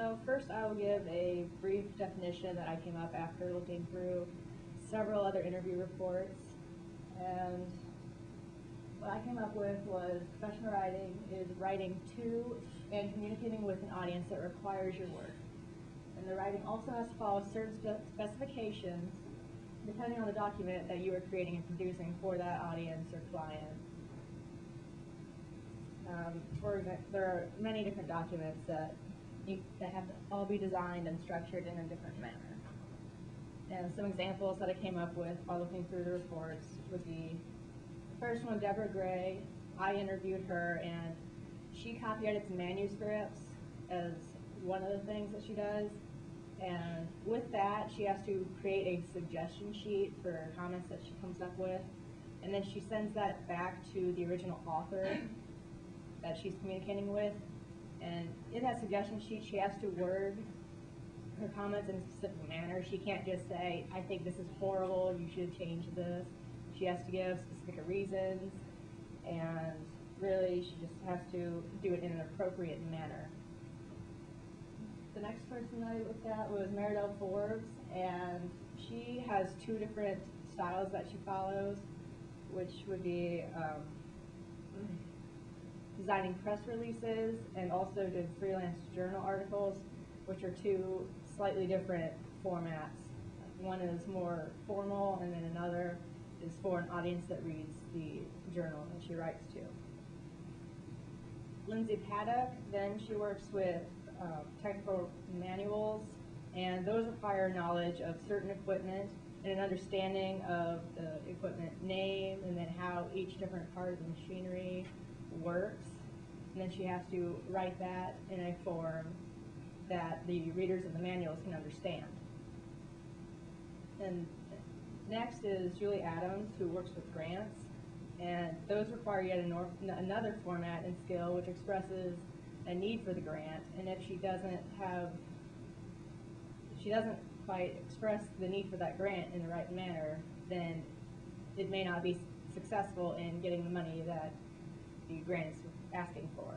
So first I will give a brief definition that I came up after looking through several other interview reports. And what I came up with was professional writing is writing to and communicating with an audience that requires your work. And the writing also has to follow certain specifications depending on the document that you are creating and producing for that audience or client. For example, there are many different documents that have to all be designed and structured in a different manner. And some examples that I came up with while looking through the reports would be the first one, Deborah Gray. I interviewed her and she copy edits manuscripts as one of the things that she does. And with that, she has to create a suggestion sheet for comments that she comes up with. And then she sends that back to the original author that she's communicating with. And in that suggestion sheet, she has to word her comments in a specific manner. She can't just say, I think this is horrible, you should change this. She has to give specific reasons, and really she just has to do it in an appropriate manner. The next person I looked at was Meridel Forbes, and she has two different styles that she follows, which would be designing press releases and also did freelance journal articles, which are two slightly different formats. One is more formal, and then another is for an audience that reads the journal that she writes to. Lindsay Paddock, then she works with technical manuals, and those require knowledge of certain equipment and an understanding of the equipment name and then how each different part of the machinery works. And then she has to write that in a form that the readers of the manuals can understand. And next is Julie Adams, who works with grants, and those require yet another format and skill which expresses a need for the grant, and if she doesn't quite express the need for that grant in the right manner, then it may not be successful in getting the money that the grant is asking for.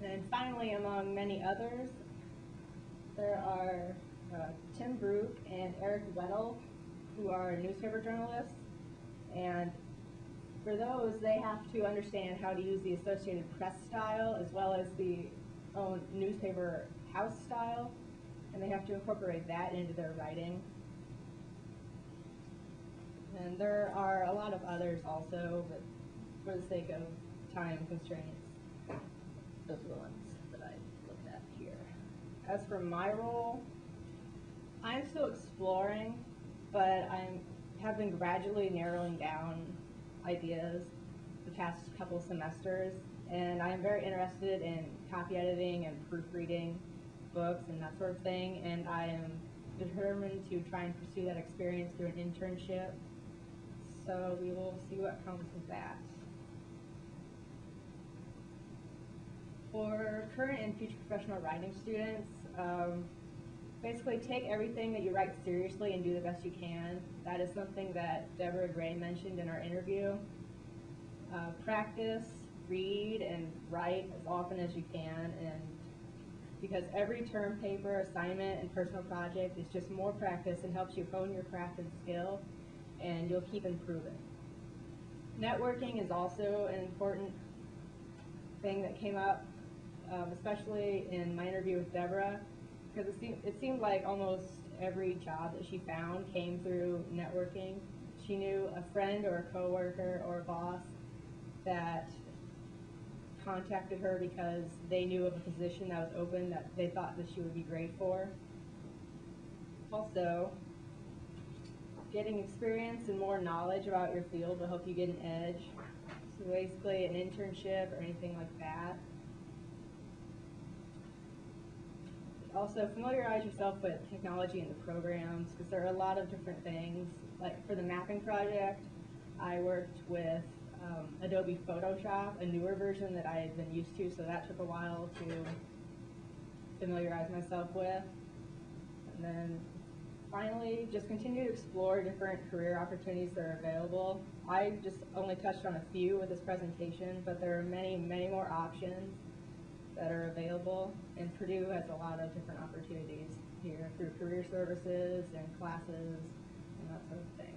And finally, among many others, there are Tim Brook and Eric Weddle, who are newspaper journalists, and for those, they have to understand how to use the Associated Press style as well as the own newspaper house style, and they have to incorporate that into their writing. And there are a lot of others also, but for the sake of time constraints, those are the ones that I looked at here. As for my role, I'm still exploring, but I have been gradually narrowing down ideas the past couple semesters, and I am very interested in copy editing and proofreading books and that sort of thing, and I am determined to try and pursue that experience through an internship, so we will see what comes with that. For current and future professional writing students, basically take everything that you write seriously and do the best you can. That is something that Deborah Gray mentioned in our interview. Practice, read, and write as often as you can, and because every term paper, assignment, and personal project is just more practice and helps you hone your craft and skill, and you'll keep improving. Networking is also an important thing that came up, especially in my interview with Deborah, because it seemed like almost every job that she found came through networking. She knew a friend or a coworker or a boss that contacted her because they knew of a position that was open that they thought that she would be great for. Also, getting experience and more knowledge about your field will help you get an edge. So basically an internship or anything like that. Also, familiarize yourself with technology and the programs, because there are a lot of different things. Like for the mapping project, I worked with Adobe Photoshop, a newer version that I had been used to, so that took a while to familiarize myself with. And then finally, just continue to explore different career opportunities that are available. I just only touched on a few with this presentation, but there are many, many more options. that are available, and Purdue has a lot of different opportunities here through career services and classes and that sort of thing.